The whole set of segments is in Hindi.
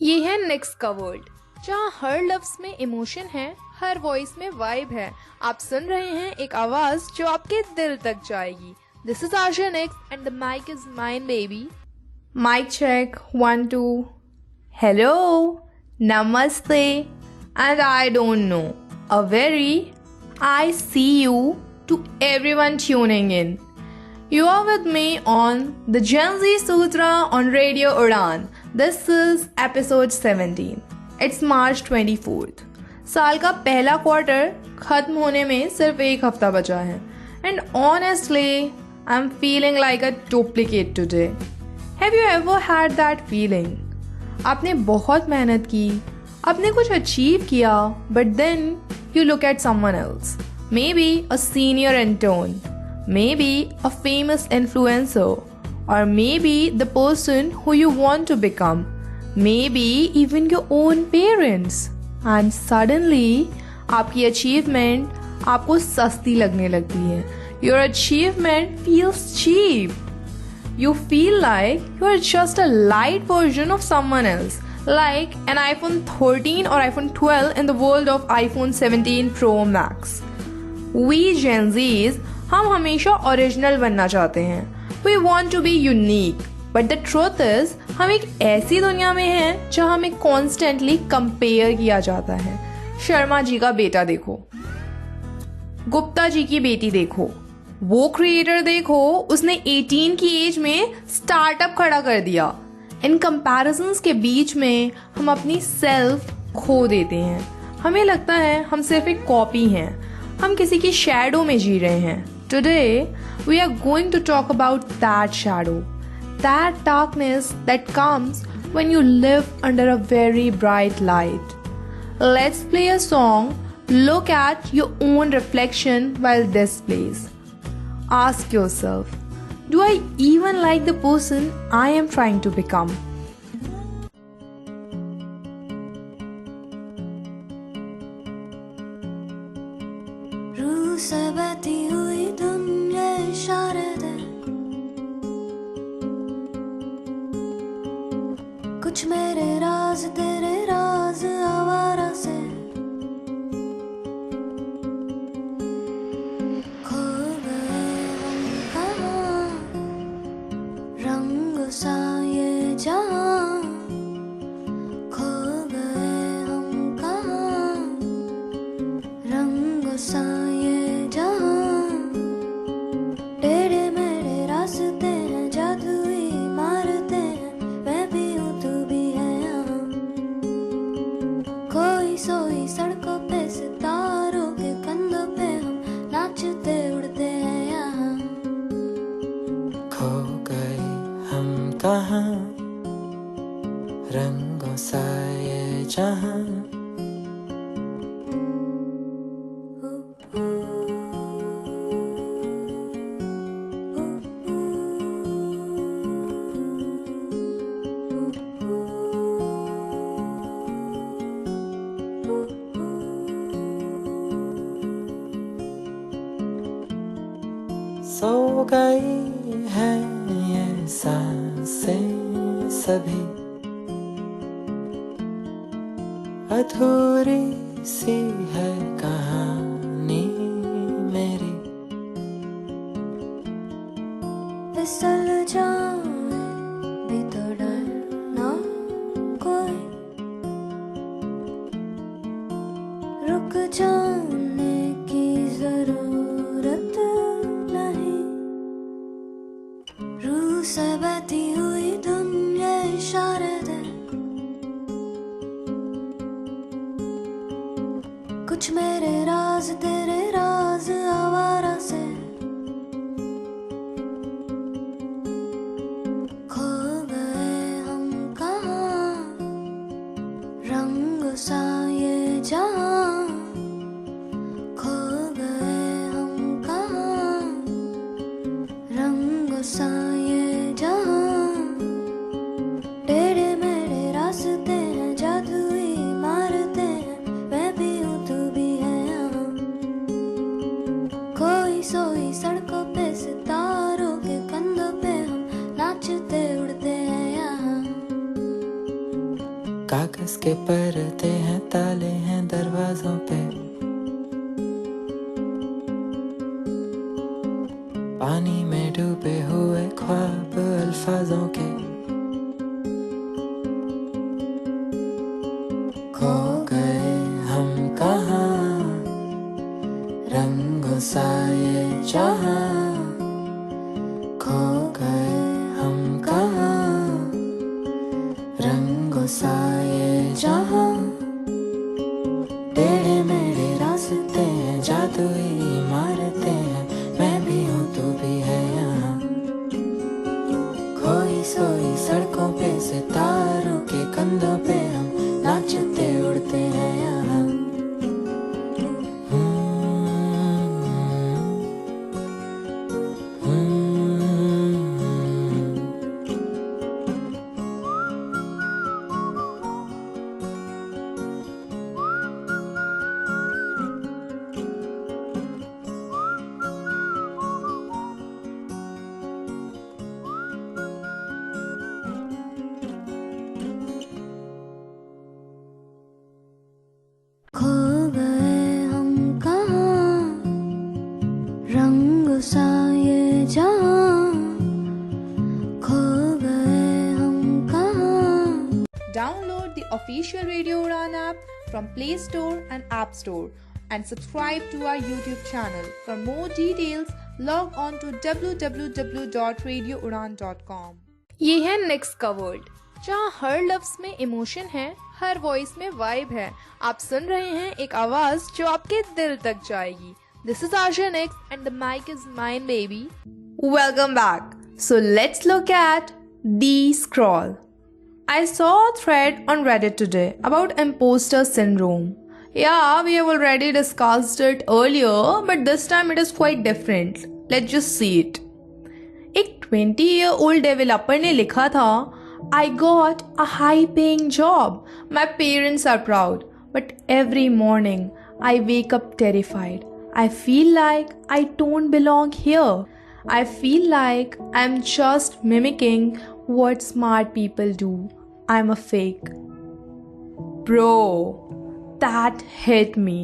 ये है नेक्स्ट का वर्ल्ड, जहाँ हर लफ्ज में इमोशन है, हर वॉइस में वाइब है। आप सुन रहे हैं एक आवाज जो आपके दिल तक जाएगी। This is Asha next and the mike is mine baby. Mike check 1 2। Hello, नमस्ते and I don't know a very I see you to everyone tuning in. You are with me on the Gen Z Sutra on Radio Udan. This is episode 17. It's March 24th. साल का पहला क्वार्टर खत्म होने में सिर्फ एक हफ्ता बचा है. And honestly, I'm feeling like a duplicate today. Have you ever had that feeling? आपने बहुत मेहनत की, आपने कुछ अचीव किया, but then you look at someone else. Maybe a senior intern, maybe a famous influencer, or maybe the person who you want to become, maybe even your own parents. And suddenly, आपकी achievement आपको सस्ती लगने लगती है. Your achievement feels cheap. You feel like you are just a light version of someone else. Like an iPhone 13 or iPhone 12 in the world of iPhone 17 Pro Max. We Gen Zs, हम हमेशा ओरिजिनल बनना चाहते हैं. We want to be unique. But the truth is, हम एक ऐसी दुनिया में हैं जहाँ हमें constantly compare किया जाता है. शर्मा जी का बेटा देखो, गुप्ता जी की बेटी देखो, वो क्रिएटर देखो, उसने 18 की एज में स्टार्टअप खड़ा कर दिया. इन कंपैरिजंस के बीच में हम अपनी सेल्फ खो देते हैं. हमें लगता है हम सिर्फ एक कॉपी हैं, हम किसी की शैडो में जी रहे हैं. Today we are going to talk about that shadow, that darkness that comes when you live under a very bright light. Let's play a song, look at your own reflection while this plays. Ask yourself, do I even like the person I am trying to become? रूह से बहती हुई दुनिया इशारे दे, कुछ मेरे राज तेरे राज आवारा से. सा ये जहां खो गए हम कहाँ, रंग सा ये जहां. टेढ़े मेढ़े रास्ते हैं, जादुई मारते हैं, मैं भी हूँ तू भी है यहाँ. खोई सोई सड़कों पे सितारों के कंधों पे हम नाचते उड़ते हैं यहाँ. खो गए हम कहाँ, रंगों सा ये जहां. सो गई है ये सांसें सभी, अधूरी सी है कहानी मेरी. फिसल जाए भी तो डर ना कोई, रुक जाने की जरूरत नहीं. रूह से बहती हुई दुनिया इशारे दे, कुछ मेरे राज तेरे राज आवारा से. खो गए हम कहाँ, रंग सा ये जहां. खो गए हम कहाँ, रंग सा ये जहां. टेढ़े मेढ़े रास्ते हैं, जादुई मारते हैं, मैं भी हूँ तू भी है यहाँ. खोई सोई सड़कों पे सितारों के कंधों पे हम नाचते उड़ते हैं यहाँ. कागज के पर्दे हैं, ताले हैं दरवाजों पे, पानी में डूबे हुए ख्वाब अल्फाजों के। खो गए हम कहाँ रंगों सा ये जहां, खो गए हम कहाँ रंगों सा ये जहां। टेढ़े मेढ़े रास्ते हैं, जादुई इमारतें हैं, मैं भी हूँ तू भी है यहाँ। खोई सोई सड़कों पे सितारों के कंधों पे हम नाचते उड़ते हैं यहाँ। खो गए हम कहाँ रंग सा ये जहां, खो गए हम कहाँ। Download the official Radio Udan app from Play Store and App Store and subscribe to our YouTube channel. For more details, log on to www.radioudan.com. ये है नेक्स्ट का वर्ल्ड, जहाँ हर लफ्ज में इमोशन है, हर वॉइस में वाइब है। आप सुन रहे हैं एक आवाज जो आपके दिल तक जाएगी। This is Asha Next and the mic is mine, baby. Welcome back. So let's look at The Scroll. I saw a thread on Reddit today about imposter syndrome. Yeah, we have already discussed it earlier, but this time it is quite different. Let's just see it. एक 20-year-old developer ने लिखा था, I got a high-paying job. My parents are proud, but every morning I wake up terrified. I feel like I don't belong here. I feel like I'm just mimicking what smart people do. I'm a fake. Bro, that hit me.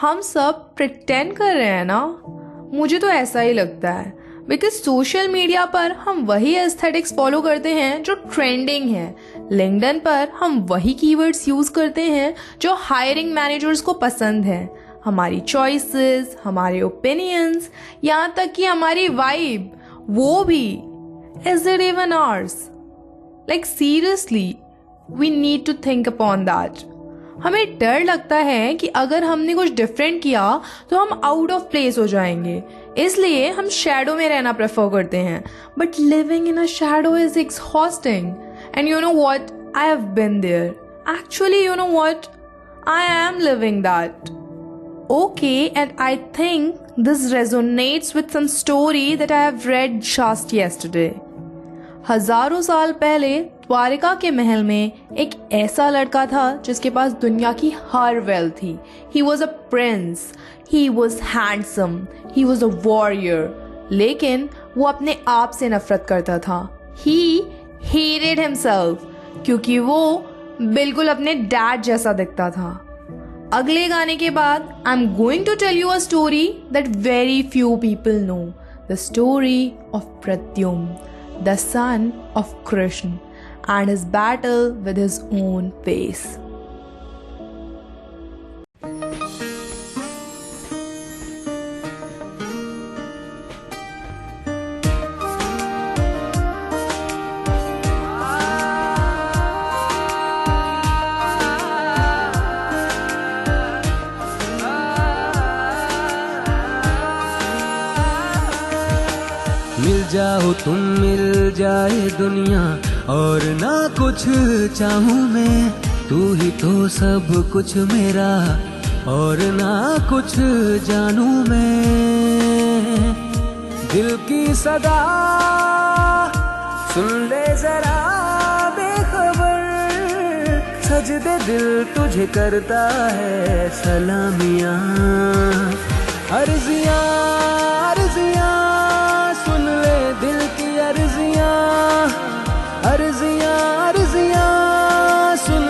हम सब pretend कर रहे हैं ना? मुझे तो ऐसा ही लगता है, बिकॉज सोशल मीडिया पर हम वही एस्थेटिक्स फॉलो करते हैं जो ट्रेंडिंग है। लिंक्डइन पर हम वही कीवर्ड्स यूज करते हैं जो हायरिंग मैनेजर्स को पसंद है। हमारी चॉइसेस, हमारे ओपिनियंस, यहाँ तक कि हमारी वाइब, वो भी is it even ours? Like seriously, we need to think upon that. हमें डर लगता है कि अगर हमने कुछ डिफरेंट किया तो हम आउट ऑफ प्लेस हो जाएंगे, इसलिए हम शैडो में रहना प्रेफर करते हैं। But living in a shadow is exhausting and you know what, I have been there. Actually you know what, I am living that. Okay, and I think this resonates with some story that I have read just yesterday. हजारों साल पहले द्वारिका के महल में एक ऐसा लड़का था जिसके पास दुनिया की हर वेल्थ थी. He was a prince, he was handsome, he was a warrior. लेकिन वो अपने आप से नफरत करता था. He hated himself क्योंकि वो बिल्कुल अपने डैड जैसा दिखता था. अगले गाने के बाद I am going to tell you a story that very few people know. The story of Pradyumna, the son of Krishna, and his battle with his own face. मिल जाओ तुम, मिल जाए दुनिया और ना कुछ चाहूं मैं. तू ही तो सब कुछ मेरा और ना कुछ जानूं मैं. दिल की सदा सुन ले जरा बेखबर, सजदे दिल तुझे करता है सलामियां. अर्जियां अर्जियां सुन ले दिल की अर्जियां, अर्जियां अर्जियां सुन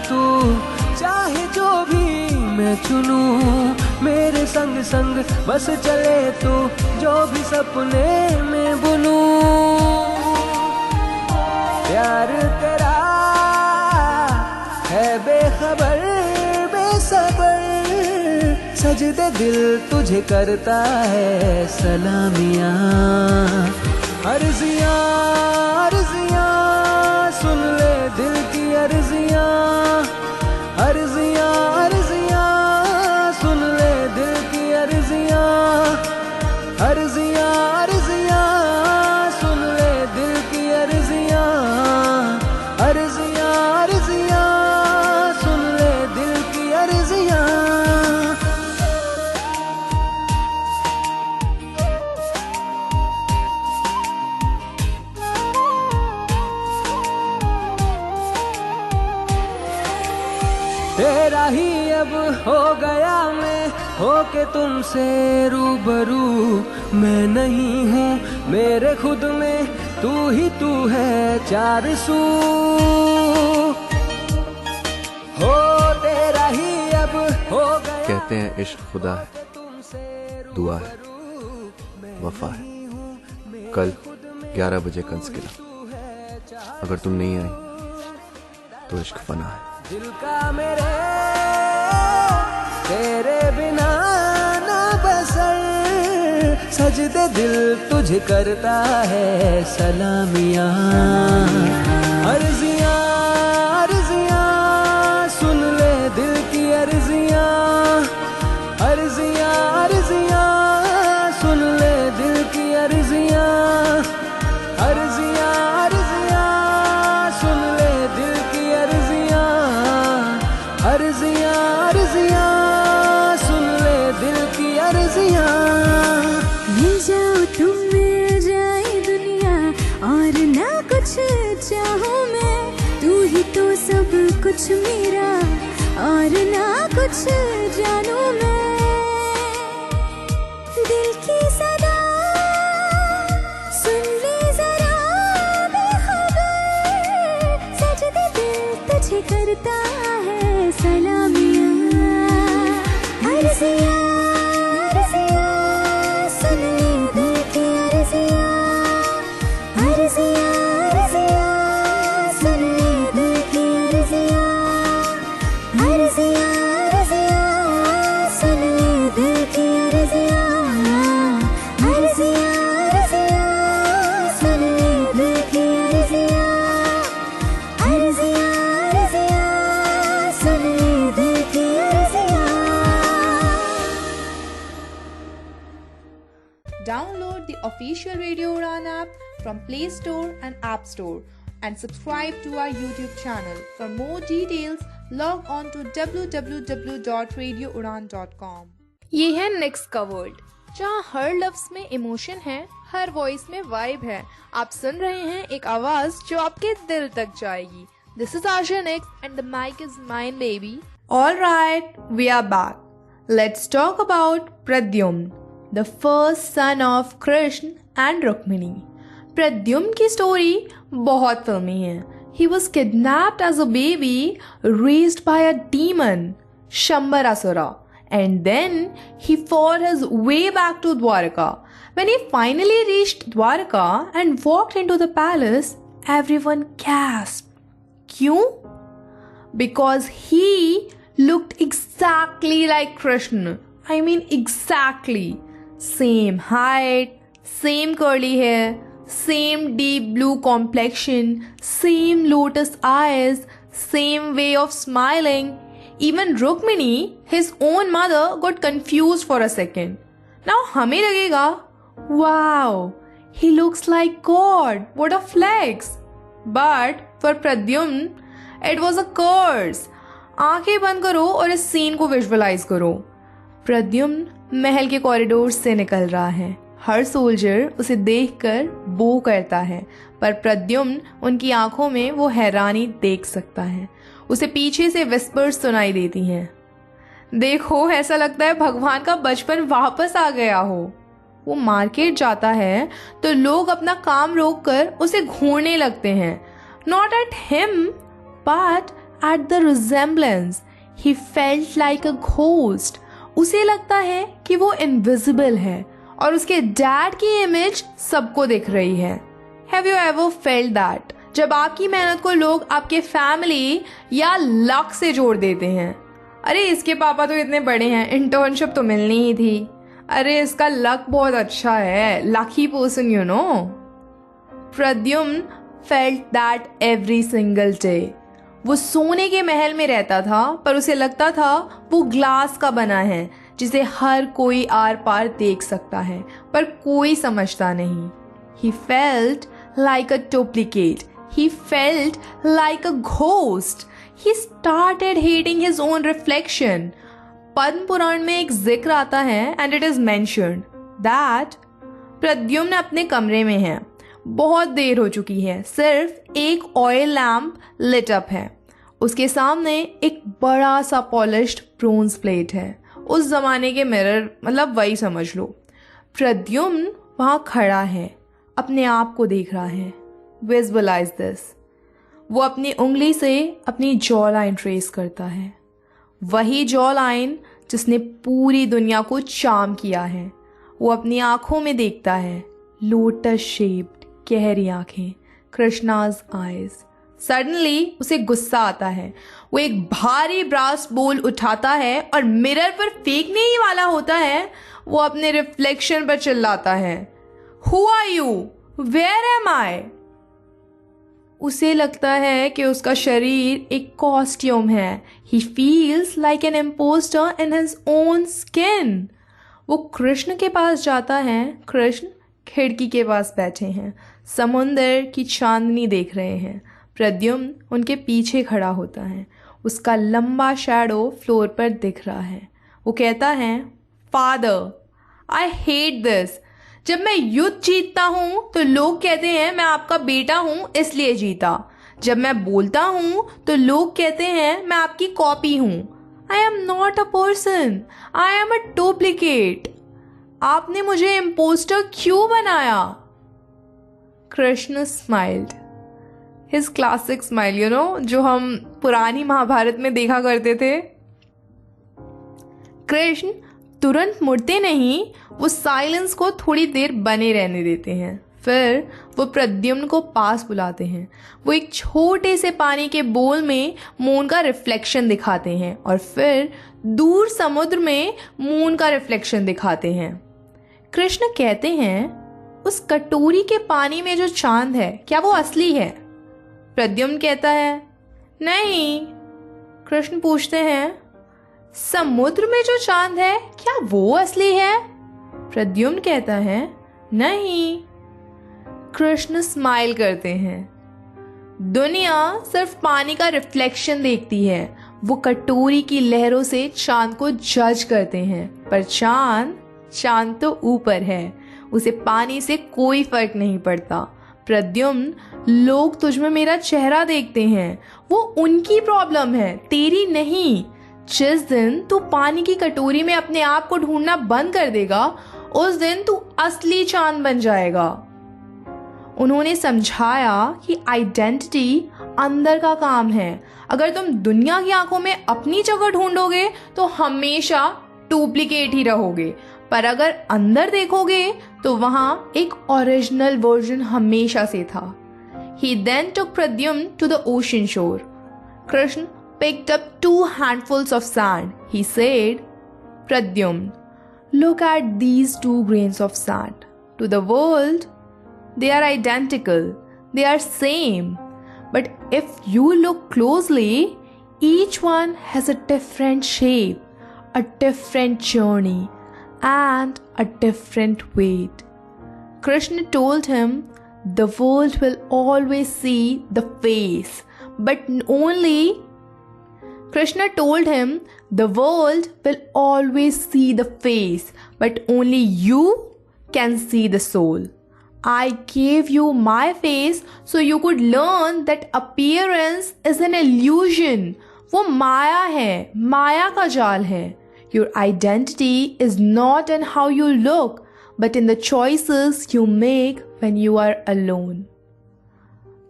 तू चाहे जो भी मैं चुनूं, मेरे संग संग बस चले तू जो भी सपने में बुनूं। प्यार तेरा है बेखबर बेसबर, सजदे दिल तुझे करता है सलामियां। अर्जियां अर्जियां सुन ले दिल की अर्जियां, अर्जियां अर्जियां सुन ले दिल की अर्जियां, अर्जियां अर्जियां सुन ले दिल की अर्जियां, अर्जियां अर्जियां सुन ले दिल की अर्जियां। तेरा ही अब हो गया मैं होके तुमसे रूबरू, मैं नहीं हूँ मेरे खुद में तू ही तू है चार सू। हो तेरा ही अब हो गया। कहते हैं इश्क खुदा है, दुआ है, वफा है। कल 11 बजे कंस किला, अगर तुम नहीं आई तो इश्क फना है। दिल का मेरे तेरे बिना ना बसर, सजदे दिल तुझे करता है सलामियां। अर्जियां अर्जियां सुन ले दिल की अर्जियां, अर्जियां अर्जियां सुन ले दिल की अर्जियां, अर्जियां अर्जियां सुन ले दिल की अर्जियां, अर्जियां अर्जियां सुन ले दिल की अर्जियां। मिल जाओ तुम मिल जाए दुनिया और ना कुछ चाहूँ मैं, तू ही तो सब कुछ मेरा और ना कुछ जानूँ मैं। दिल की सदा सुन ले जरा बेखबर, सजदे दिल तुझे करता है सलामियां। अर्जियां अर्जियां सुन ले दिल की अर्जियां, अर्जियां अर्जियां सुन ले दिल की अर्जियां, अर्जियां अर्जियां सुन ले दिल की अर्जियां, अर्जियां अर्जियां सुन ले दिल की अर्जियां, अर्जियां अर्जियां सुन ले दिल की अर्जियां। Download the official Radio Udan app from Play Store and App Store and subscribe to our YouTube channel. For more details, log on to www.radioudan.com. ये है नेक्स्ट का वर्ल्ड, जहाँ हर लफ्ज में इमोशन है, हर वॉइस में वाइब है। आप सुन रहे हैं एक आवाज जो आपके दिल तक जाएगी। This is Asha Next and the mic is mine, baby. Alright, we are back. Let's talk about Pradyumna, the first son of Krishna and Rukmini. Pradyumna की स्टोरी बहुत फिल्मी है। He was kidnapped as a baby, raised by a demon, Shambarasura, and then he fought his way back to Dwarka. When he finally reached Dwarka and walked into the palace, everyone gasped. क्यों? Because he looked exactly like Krishna. I mean exactly. Same height, same curly hair, same deep blue complexion, same lotus eyes, same way of smiling. Even Rukmini, his own mother, got confused for a second. Now हमें लगेगा, wow, he looks like God, what a flex. But for Pradyumna, it was a curse. आंखें बंद करो और इस सीन को विजुअलाइज करो। प्रद्युम्न महल के कॉरिडोर से निकल रहा है। हर सोल्जर उसे देखकर बो करता है, पर प्रद्युम्न उनकी आंखों में वो हैरानी देख सकता है। उसे पीछे से विस्पर्स सुनाई देती हैं। देखो, ऐसा लगता है भगवान का बचपन वापस आ गया हो। वो मार्केट जाता है तो लोग अपना काम रोककर उसे घूरने लगते हैं। Not at him but at the resemblance. He felt like a ghost. उसे लगता है कि वो इनविजिबल है और उसके डैड की इमेज सबको दिख रही है. Have you ever felt that? जब आपकी मेहनत को लोग आपके फैमिली या लक से जोड़ देते हैं. अरे इसके पापा तो इतने बड़े हैं, इंटर्नशिप तो मिलनी ही थी. अरे इसका लक बहुत अच्छा है, lucky person you know. Pradyumn felt that every single day. वो सोने के महल में रहता था पर उसे लगता था वो ग्लास का बना है जिसे हर कोई आर पार देख सकता है पर कोई समझता नहीं. He felt like a duplicate. He felt like a ghost. He started hating his own reflection. Padma Purana में एक जिक्र आता है and it is mentioned that Pradyumna अपने कमरे में है. बहुत देर हो चुकी है, सिर्फ एक ऑयल लैम्प लिट अप है. उसके सामने एक बड़ा सा पॉलिश्ड ब्रोंज प्लेट है. उस जमाने के मिरर, मतलब वही समझ लो. प्रद्युम्न वहाँ खड़ा है, अपने आप को देख रहा है. Visualize this. वो अपनी उंगली से अपनी जॉ लाइन ट्रेस करता है. वही जॉ लाइन जिसने पूरी दुनिया को चार्म किया है. वो अपनी आंखों में देखता है, लोटस शेप्ड गहरी आंखें, कृष्णाज आईज. सडनली उसे गुस्सा आता है. वो एक भारी ब्रास बोल उठाता है और मिरर पर फेंकने ही वाला होता है. वो अपने रिफ्लेक्शन पर चिल्लाता है, who are you, where am I. उसे लगता है कि उसका शरीर एक कॉस्ट्यूम है. He feels like an impostor in his own skin. वो कृष्ण के पास जाता है. कृष्ण खिड़की के पास बैठे हैं, समुंदर की चांदनी देख रहे हैं. प्रद्युम्न उनके पीछे खड़ा होता है. उसका लंबा शैडो फ्लोर पर दिख रहा है. वो कहता है, फादर आई हेट दिस. जब मैं युद्ध जीतता हूँ तो लोग कहते हैं मैं आपका बेटा हूँ इसलिए जीता. जब मैं बोलता हूँ तो लोग कहते हैं मैं आपकी कॉपी हूँ. I am not a person, I am a duplicate. आपने मुझे इम्पोस्टर क्यों बनाया. Krishna smiled, his classic smile, you know, जो हम पुरानी महाभारत में देखा करते थे. कृष्ण तुरंत मुड़ते नहीं, वो साइलेंस को थोड़ी देर बने रहने देते हैं. फिर वो प्रद्युम्न को पास बुलाते हैं. वो एक छोटे से पानी के बोल में मून का रिफ्लेक्शन दिखाते हैं और फिर दूर समुद्र में मून का रिफ्लेक्शन दिखाते हैं. कृष्ण कहते हैं, उस कटोरी के पानी में जो चांद है क्या वो असली है. प्रद्युम्न कहता है, नहीं. कृष्ण पूछते हैं, समुद्र में जो चांद है क्या वो असली है. प्रद्युम्न कहता है, नहीं. कृष्ण स्माइल करते हैं. दुनिया सिर्फ पानी का रिफ्लेक्शन देखती है. वो कटोरी की लहरों से चांद को जज करते हैं पर चांद तो ऊपर है. उसे पानी से कोई फर्क नहीं पड़ता. प्रद्युम्न, लोग तुझ में मेरा चेहरा देखते हैं, वो उनकी प्रॉब्लम है, तेरी नहीं. जिस दिन तू पानी की कटोरी में अपने आप को ढूंढना बंद कर देगा उस दिन तू असली चांद बन जाएगा. उन्होंने समझाया कि आइडेंटिटी अंदर का काम है. अगर तुम दुनिया की आंखों में अपनी जगह ढूंढोगे तो हमेशा डुप्लीकेट ही रहोगे, पर अगर अंदर देखोगे तो वहां एक ओरिजिनल वर्जन हमेशा से था. He then took Pradyumna to the ocean shore. Krishna picked up 2 handfuls of sand. He said, Pradyumna, look at these 2 grains of sand. To the world, they are identical. They are same. But if you look closely, each one has a different shape, a different journey, and a different weight. Krishna told him, the world will always see the face, but only Krishna told him, the world will always see the face, but only you can see the soul. I gave you my face so you could learn that appearance is an illusion. वो माया है, माया का जाल है. Your identity is not in how you look, but in the choices you make when you are alone.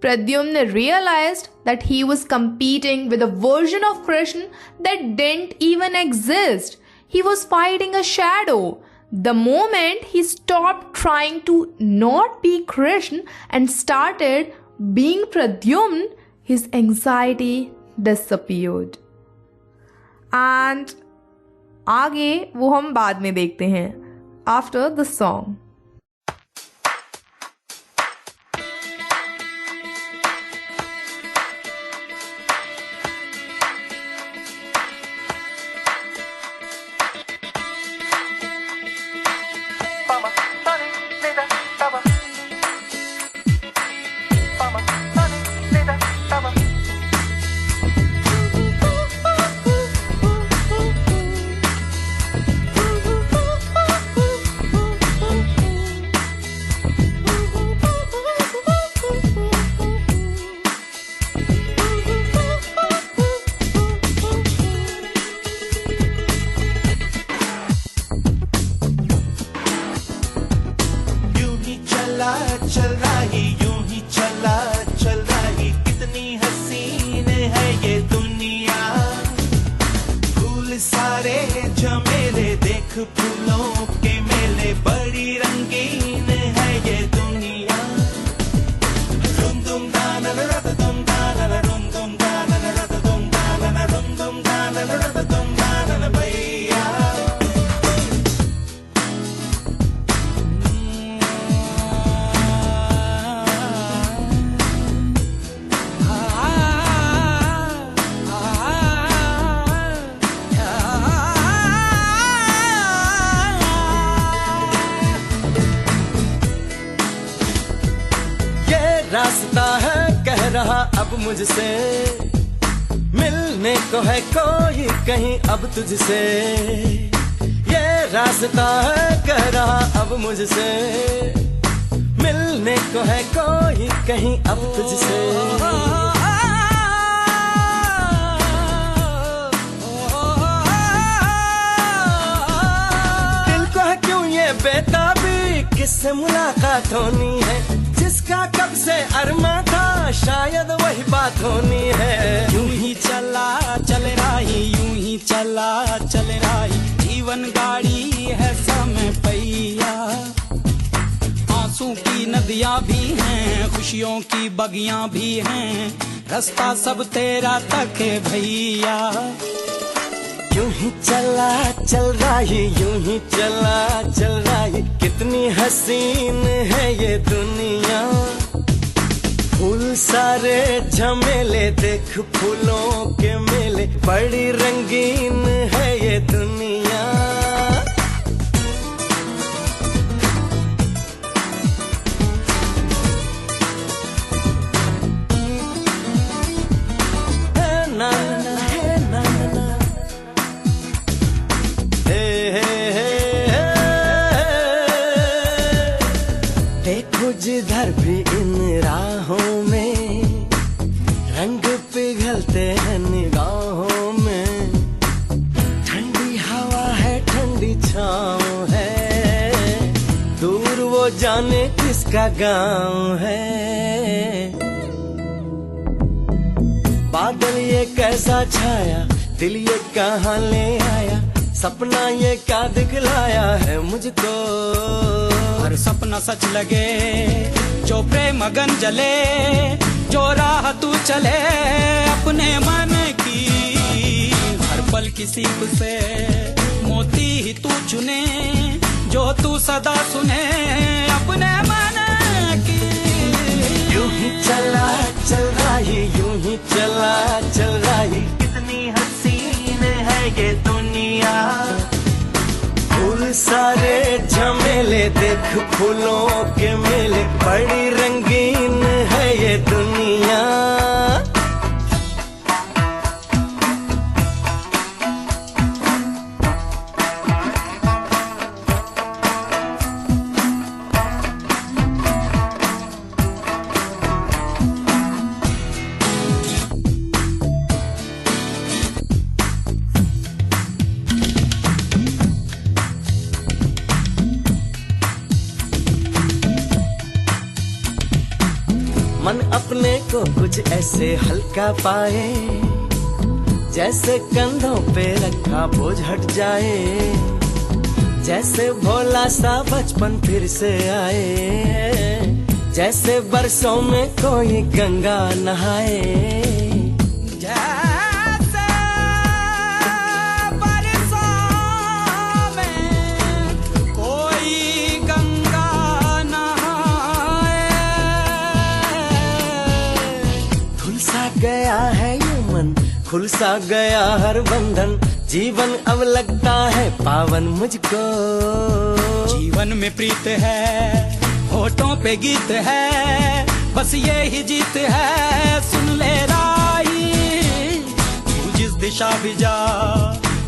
Pradyumna realized that he was competing with a version of Krishna that didn't even exist. He was fighting a shadow. The moment he stopped trying to not be Krishna and started being Pradyumna, his anxiety disappeared. And आगे वो हम बाद में देखते हैं, after the song. चल रही यूं ही चल रही कितनी हसीन है ये दुनिया। फूल सारे झमेले देख फूलों के मेले बड़ी रंगीन है ये दुनिया। रुम दुम दाना रत दुम दाना रुम दुम दाना रत दुम दाना रुम दुम दाना रत दुम दाना भैया। रास्ता है कह रहा अब मुझसे, मिलने को है कोई कहीं अब तुझसे। ये रास्ता है कह रहा अब मुझसे, मिलने को है कोई कहीं अब तुझसे। दिल को है क्यों ये बेताबी, किससे मुलाकात होनी है, जिसका कब से अरमा था शायद वही बात होनी है। यूं ही चला चल रही यूं ही चला चल रही जीवन गाड़ी है समय पहिया। आंसू की नदियां भी हैं खुशियों की बगियां भी हैं, रास्ता सब तेरा तक है भैया। यूं ही चला चल रही यूं ही चला चल रही कितनी हसीन है ये दुनिया। फूल सारे झमेले देख फूलों के मेले बड़ी रंगीन है ये दुनिया। ना ना है ना ना देखो जिधर भी इन राहों में रंग पिघलते हैं निगाहों में। ठंडी हवा है ठंडी छाँव है, दूर वो जाने किसका गाँव है। बादल ये कैसा छाया, दिल ये कहाँ ले आया, सपना ये क्या दिखलाया है मुझको। हर सपना सच लगे जो प्रेम अगन जले, जो राह तू चले अपने मन की। हर पल की सीख से मोती ही तू चुने, जो तू सदा सुने अपने मन की। यूं ही चला चल रही यूं ही चला चल रही कितनी हसीन है ये दुनिया। फूल सारे झमेले देख फूलों के मेले बड़ी रंगीन है ये दुनिया। मन अपने को कुछ ऐसे हल्का पाए, जैसे कंधों पे रखा बोझ हट जाए, जैसे भोला सा बचपन फिर से आए, जैसे बरसों में कोई गंगा नहाए। जैसे बरसों में कोई गंगा नहाए। खुल सा गया है ये मन, खुल सा गया हर बंधन, जीवन अब लगता है पावन मुझको। जीवन में प्रीत है, होठों पे गीत है, बस ये ही जीत है। सुन ले राही, तू जिस दिशा भी जा,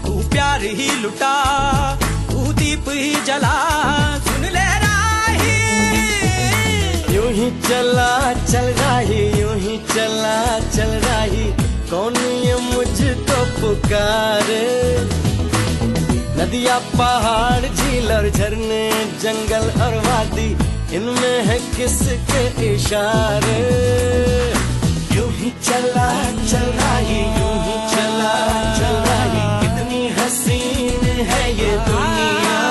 तू प्यार ही लुटा, तू दीप ही जला। सुन ले राही, यूं ही चला चल राही, यूं ही चला चल राही, कौन ये मुझको पुकारे। नदियाँ पहाड़ झील और झरने, जंगल और वादी, इनमें है किसके इशारे। यूं ही चला चल रही, यूं ही चला चल रही, कितनी हसीन है ये दुनिया।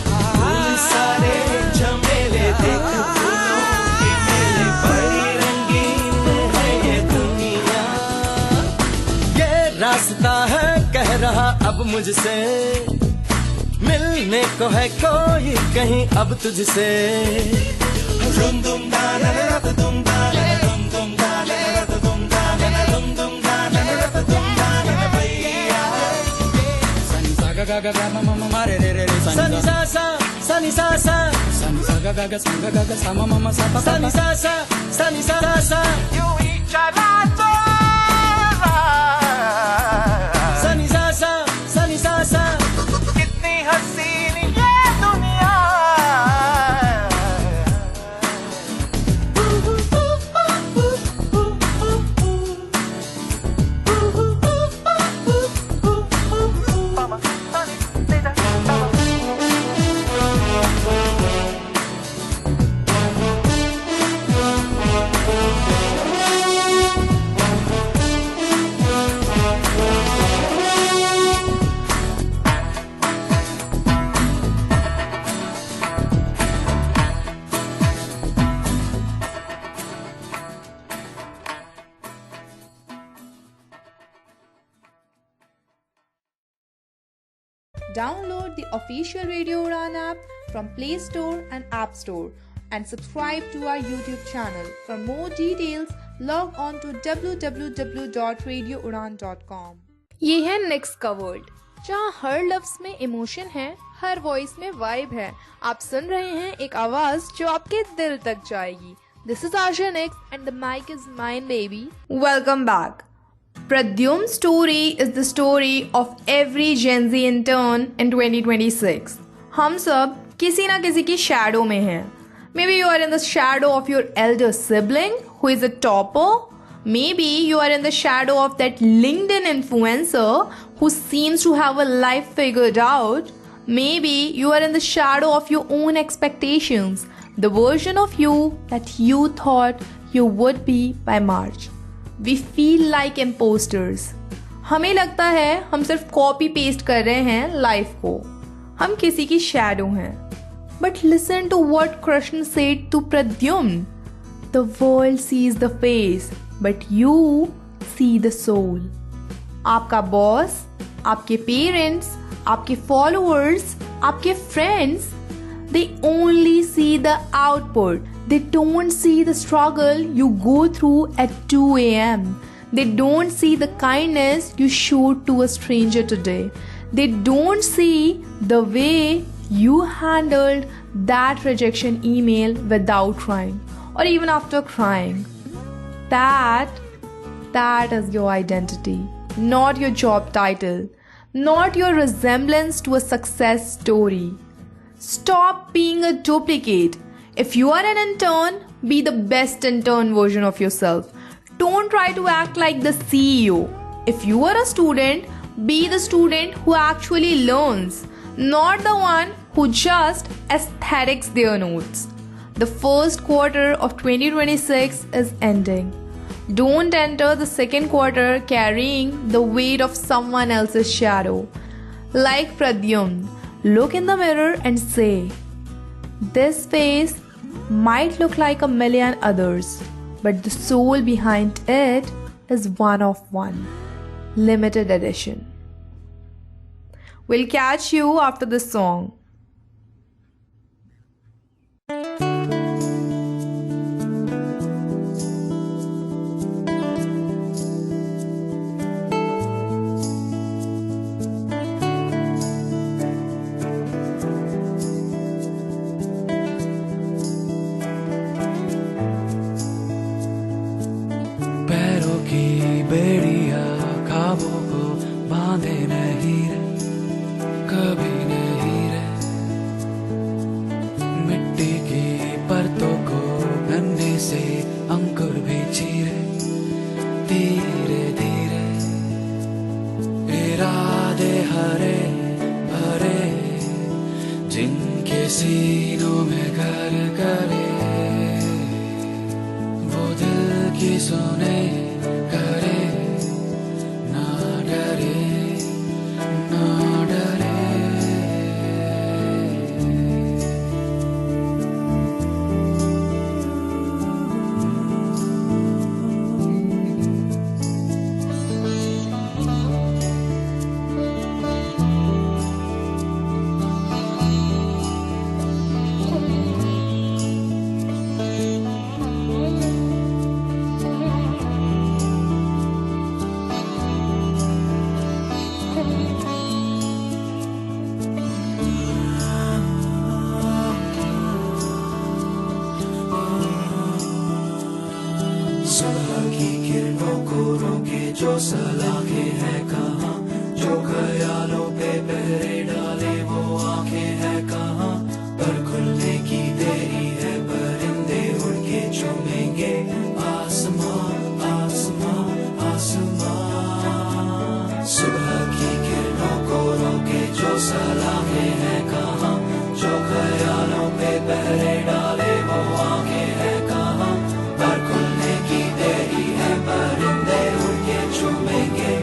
फूल सारे झमेले देख, फूलों के मेले, बड़ी रंगीन है ये दुनिया। ये रास्ता है कह रहा अब मुझसे, मिलने को है कोई कहीं अब तुझसे। दुम दुम दाना रत दुम दाना, दुम दुम दाना रत दुम दाना, दुम दुम दाना रत दुम दाना भैया। सनी सा गा गा गा मा मा मा रे रे रे, सनी सा सा सनी सा सा, सनी सा गा गा गा सा मा मा मा सा पा, सनी सा सा सनी सा सा, यूं ही चला तो सनी सा सा सनी सा सा, कितनी हसीन ये दुनिया। Download the official Radio Udan app from Play Store and App Store and subscribe to our YouTube channel. For more details, log on to www.radioudan.com. ये है नेक्स्ट का वर्ल्ड, जहाँ हर लफ्ज में इमोशन है, हर वॉइस में वाइब है। आप सुन रहे हैं एक आवाज जो आपके दिल तक जाएगी। This is Asha Next and the mic is mine, baby. Welcome back. Pradyum's story is the story of every Gen Z intern in 2026. हम सब किसी ना किसी की shadow में हैं. Maybe you are in the shadow of your elder sibling who is a topper. Maybe you are in the shadow of that LinkedIn influencer who seems to have a life figured out. Maybe you are in the shadow of your own expectations, the version of you that you thought you would be by March. We feel like imposters. हमें लगता है हम सिर्फ कॉपी पेस्ट कर रहे हैं लाइफ को, हम किसी की शैडो हैं. But listen to what Krishna said to Pradyumna. The world sees the face, but you see the soul. आपका बॉस, आपके पेरेंट्स, आपके फॉलोअर्स, आपके friends, they only see the output. They don't see the struggle you go through at 2 a.m. They don't see the kindness you showed to a stranger today. They don't see the way you handled that rejection email without crying or even after crying. That is your identity, not your job title, not your resemblance to a success story. Stop being a duplicate. If you are an intern, be the best intern version of yourself. Don't try to act like the CEO. If you are a student, be the student who actually learns, not the one who just aesthetics their notes. The first quarter of 2026 is ending. Don't enter the second quarter carrying the weight of someone else's shadow. Like Pradyumna, look in the mirror and say, this face might look like a million others, but the soul behind it is one of one. Limited edition. We'll catch you after this song. पैरों की बेड़िया ख्वाबों को बांधे नहीं रे, कभी नहीं रे। मिट्टी की परतों को गन्ने से अंकुर भी चीरे, धीरे धीरे। इरादे हरे भरे जिनके सीनों में घर करे, वो दिल की सुने करे, ना डरे ना डरे। सुबह की किरणों को रोके जो सलाखें हैं कहाँ, जो ख्यालों पे पहरे डाले वो आंखें हैं कहाँ। पर खुलने की देरी है, परिंदे उड़ के चूमेंगे आसमां आसमां आसमां। सुबह की किरणों को रोके जो सलाखें हैं कहाँ, जो ख्यालों पे पहरे डाले वो आंखें हैं कहाँ। पर खुलने की देरी है, परिंदे उड़ के चूमेंगे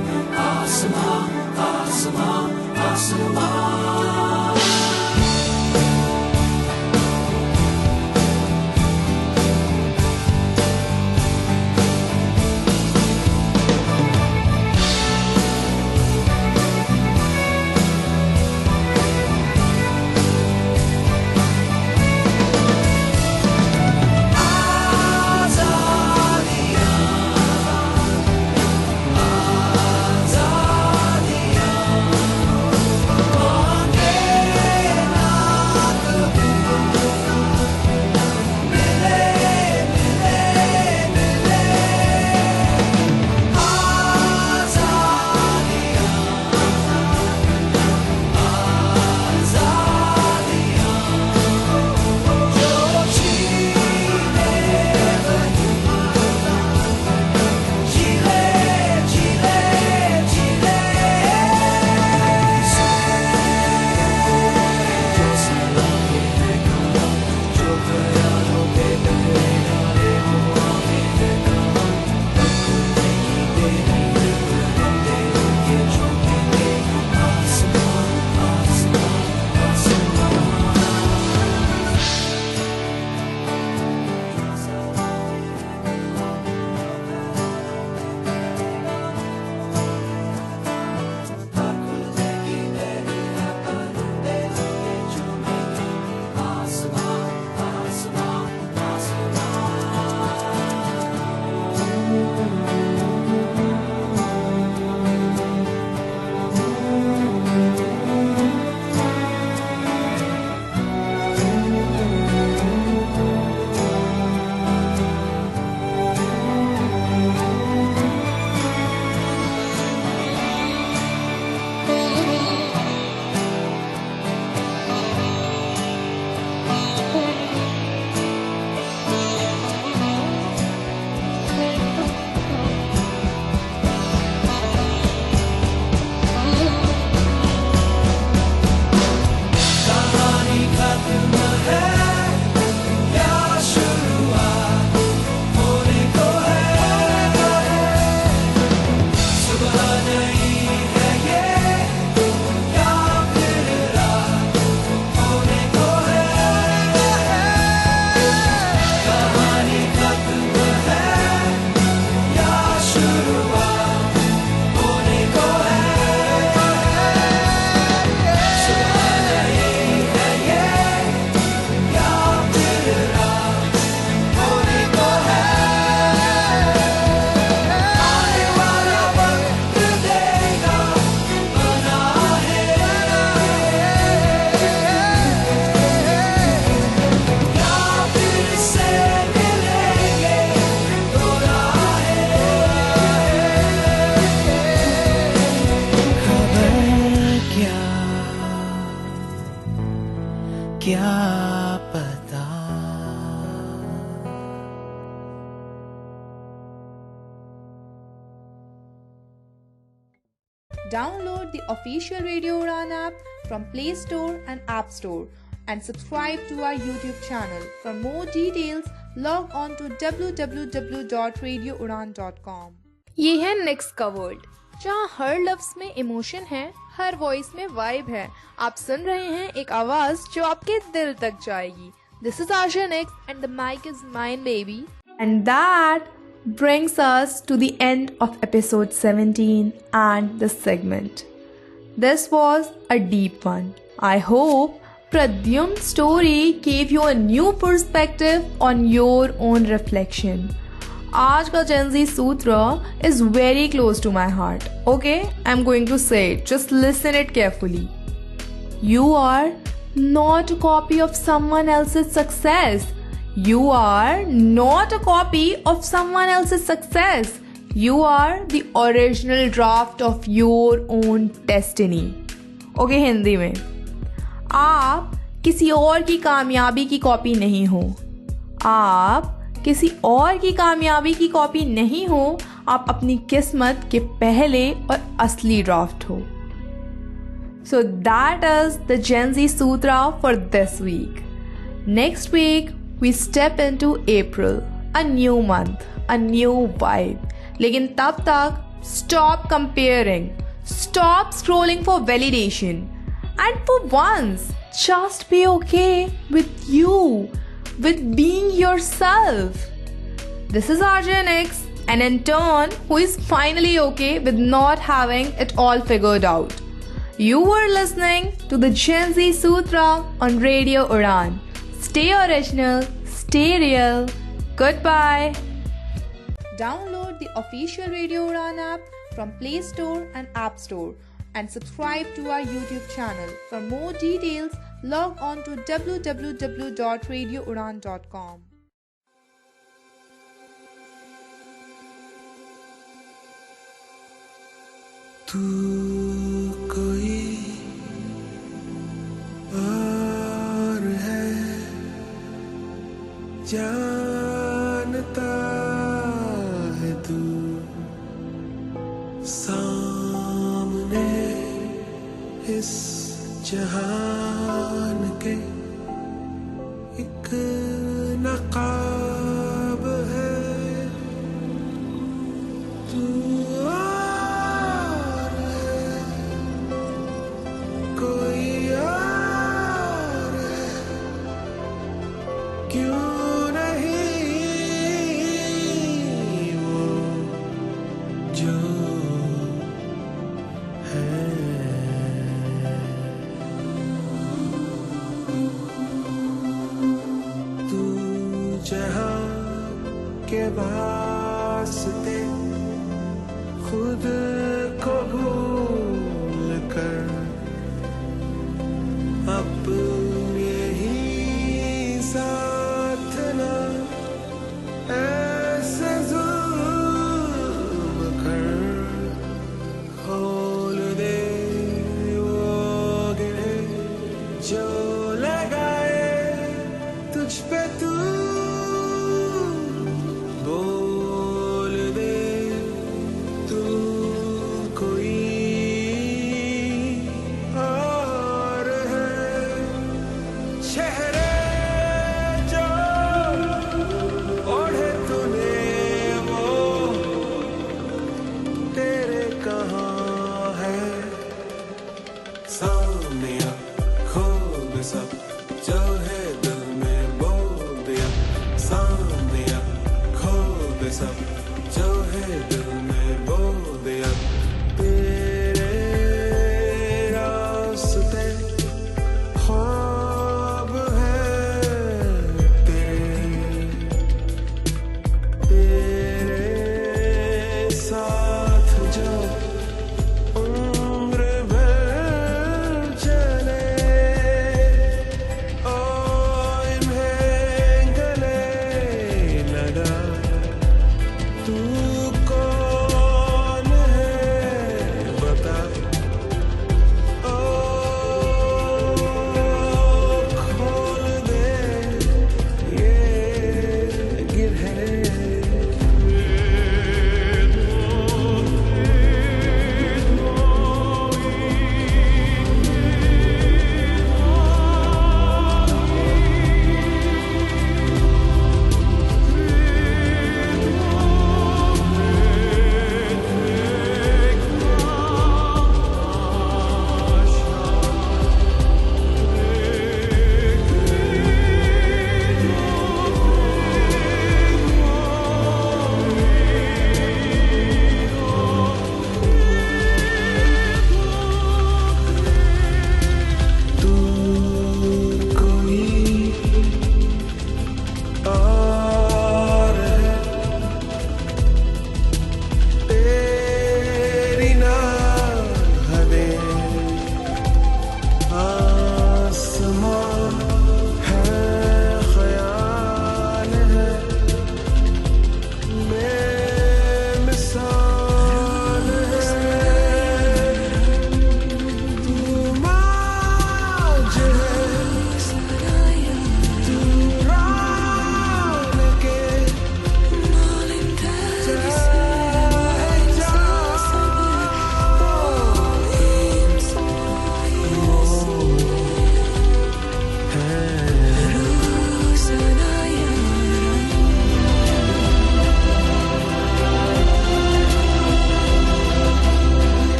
Download the official Radio Udan app from Play Store and App Store and subscribe to our YouTube channel. For more details, log on to www.radioudan.com. ये है नेक्स्ट का वर्ल्ड, जहाँ हर लफ्ज में इमोशन है, हर वॉइस में वाइब है। आप सुन रहे हैं एक आवाज जो आपके दिल तक जाएगी। This is Asha Next and the mic is mine, baby. And that brings us to the end of episode 17 and this segment. This was a deep one. I hope Pradyum's story gave you a new perspective on your own reflection. आज का Gen Z Sutra is very close to my heart. Okay, I'm going to say it. Just listen it carefully. You are not a copy of someone else's success. You are not a copy of someone else's success. You are the original draft of your own destiny. Okay, Hindi में, आप किसी और की कामयाबी की कॉपी नहीं हो। आप किसी और की कामयाबी की कॉपी नहीं हो। आप अपनी किस्मत के पहले और असली ड्राफ्ट हो। So that is the Gen Z Sutra for this week. Next week, we step into April. A new month, a new vibe. लेकिन तब तक stop comparing. Stop scrolling for validation. And for once, just be okay with you, with being yourself. This is Arjun X, an intern who is finally okay with not having it all figured out. You were listening to the Gen Z Sutra on Radio Udan. Stay original, stay real. Goodbye. Download the official Radio Udan app from Play Store and App Store and subscribe to our YouTube channel. For more details, log on to www.radioudan.com. तू कोई और है, जानता है तू सामने इस जहान के एक नकाब है। तू कोई और है, क्यों नहीं वो जो है। तू जहां के वास्ते खुद को भूल कर अपने ही साथ ना ऐसे जुल्म कर। खोल दे वो गिरे जो लगाए तुझ पे तू। बोल दे तू कोई चेहरे जो ओढ़े तूने वो तेरे कहाँ है। सामने खूब सब जो है दिल में बोल दिया। सामने खूब सब जो है दिल में बोल दिया। तेरे रास्ते तेरे साथ जो